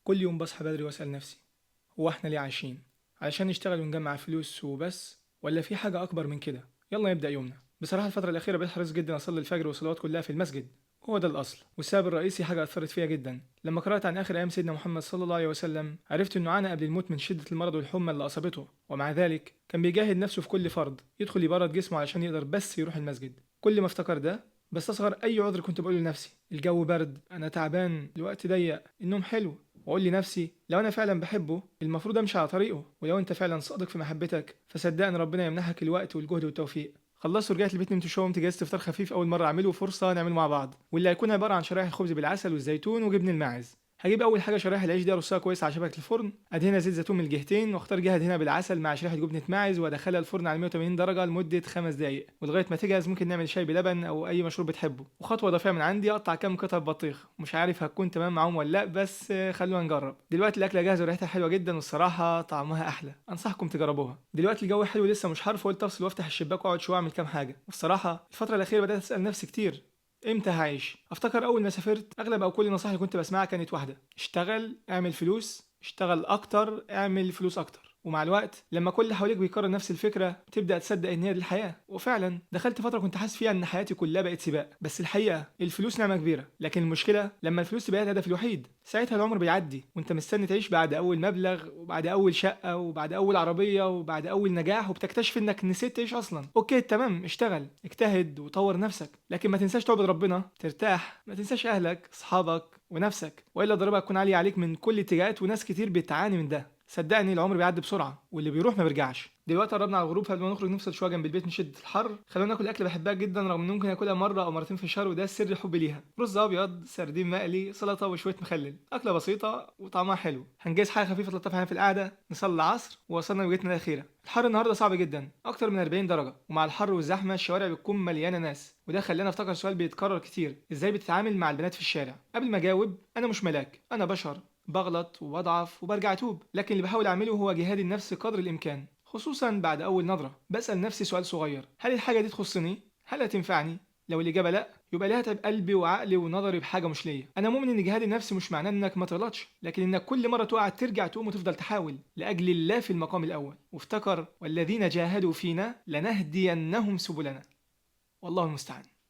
كل يوم بصحى بدري وأسأل نفسي، هو احنا ليه عايشين؟ علشان نشتغل ونجمع فلوس وبس، ولا في حاجة أكبر من كده؟ يلا نبدأ يومنا. بصراحة الفترة الأخيرة بقيت حريص جدا أصلي الفجر والصلوات كلها في المسجد، هو ده الأصل. والسبب الرئيسي حاجة أثرت فيها جدا، لما قرأت عن آخر أيام سيدنا محمد صلى الله عليه وسلم عرفت إنه عانى قبل الموت من شدة المرض والحمى اللي أصابته، ومع ذلك كان بيجاهد نفسه في كل فرض يدخل يبرد جسمه علشان يقدر بس يروح المسجد. كل ما افتكر ده بستصغر أي عذر كنت بقوله لنفسي، الجو برد، أنا تعبان، الوقت ضيق، النوم حلو، واقول لنفسي لو انا فعلا بحبه المفروض امشي على طريقه، ولو انت فعلا صادق في محبتك فصدقني ربنا يمنحك الوقت والجهد والتوفيق. خلصت ورجعت البيت، نمت شويه، قمت جهزت فطار خفيف اول مره اعمله، فرصه نعمله مع بعض، واللي هيكون عباره عن شرايح الخبز بالعسل والزيتون وجبن الماعز. هجيب اول حاجه شرايح العيش دي، ارصها كويس على شبكه الفرن، ادهنها زيت زيتون من الجهتين، واختار جهه ادهنها بالعسل مع شريحه جبنه ماعز، وادخلها الفرن على 180 درجه لمده 5 دقائق، ولغايه ما تجهز ممكن نعمل شاي بلبن او اي مشروب بتحبه. وخطوه اضافيه من عندي، اقطع كام قطعه بطيخ، مش عارف هتكون تمام معاهم ولا لا، بس خلونا نجرب. دلوقتي الاكله جاهزه وريحتها حلوه جدا، والصراحه طعمها احلى، انصحكم تجربوها. دلوقتي الجو حلو لسه مش حر، فقلت افصل وافتح الشباك واقعد شويه اعمل كام حاجه. والصراحه الفتره الاخيره بدات اسال نفسي كتير، امتى هعيش؟ افتكر اول ما سافرت اغلب او كل النصائح اللي كنت بسمعها كانت واحده: اشتغل، اعمل فلوس، اشتغل اكتر، اعمل فلوس اكتر. ومع الوقت لما كل اللي حواليك بيكرر نفس الفكره بتبدا تصدق ان هي دي الحياه. وفعلا دخلت فتره كنت حاسس فيها ان حياتي كلها بقت سباق، بس الحقيقه الفلوس نعمه كبيره، لكن المشكله لما الفلوس تبقى هي الهدف الوحيد، ساعتها العمر بيعدي وانت مستني تعيش بعد اول مبلغ وبعد اول شقه وبعد اول عربيه وبعد اول نجاح، وبتكتشف انك نسيت تعيش اصلا. اوكي تمام، اشتغل، اجتهد وطور نفسك، لكن ما تنساش تعبد ربنا، ترتاح، ما تنساش اهلك، اصحابك ونفسك، والا الضريبه هتكون عاليه عليك من كل اتجاهات، وناس كتير بتعاني من ده. صدقني العمر بيعدي بسرعه، واللي بيروح ما بيرجعش. دلوقتي قربنا على الغروب، قبل ما نخرج نفصل شويه جنب البيت من شده الحر، خلونا ناكل اكله بحبها جدا رغم ان ممكن اكلها مره او مرتين في الشهر، وده سر حبي ليها: رز ابيض، سردين مقلي، سلطه وشويه مخلل. اكله بسيطه وطعمها حلو. هنجهز حاجه خفيفه تلطف علينا في القعده، نصلي العصر ووصلنا لوجهتنا الاخيره. الحر النهارده صعب جدا، اكتر من 40 درجه، ومع الحر والزحمه الشوارع بتكون مليانه ناس، وده خلاني افتكر سؤال بيتكرر كتير: ازاي بتتعامل مع البنات في الشارع؟ قبل ما اجاوب، انا مش ملاك، انا بشر، بغلط وبضعف وبرجع اتوب، لكن اللي بحاول اعمله هو جهاد النفس قدر الامكان، خصوصا بعد اول نظره. بسال نفسي سؤال صغير: هل الحاجه دي تخصني؟ هل هتنفعني؟ لو الاجابه لا، يبقى ليها تعب قلبي وعقلي ونظري بحاجه مش ليا. انا مؤمن ان جهاد النفس مش معناه انك ما تغلطش، لكن انك كل مره تقع ترجع تقوم وتفضل تحاول لاجل الله في المقام الاول. وافتكر: والذين جاهدوا فينا لنهدينهم سبلنا، والله المستعان.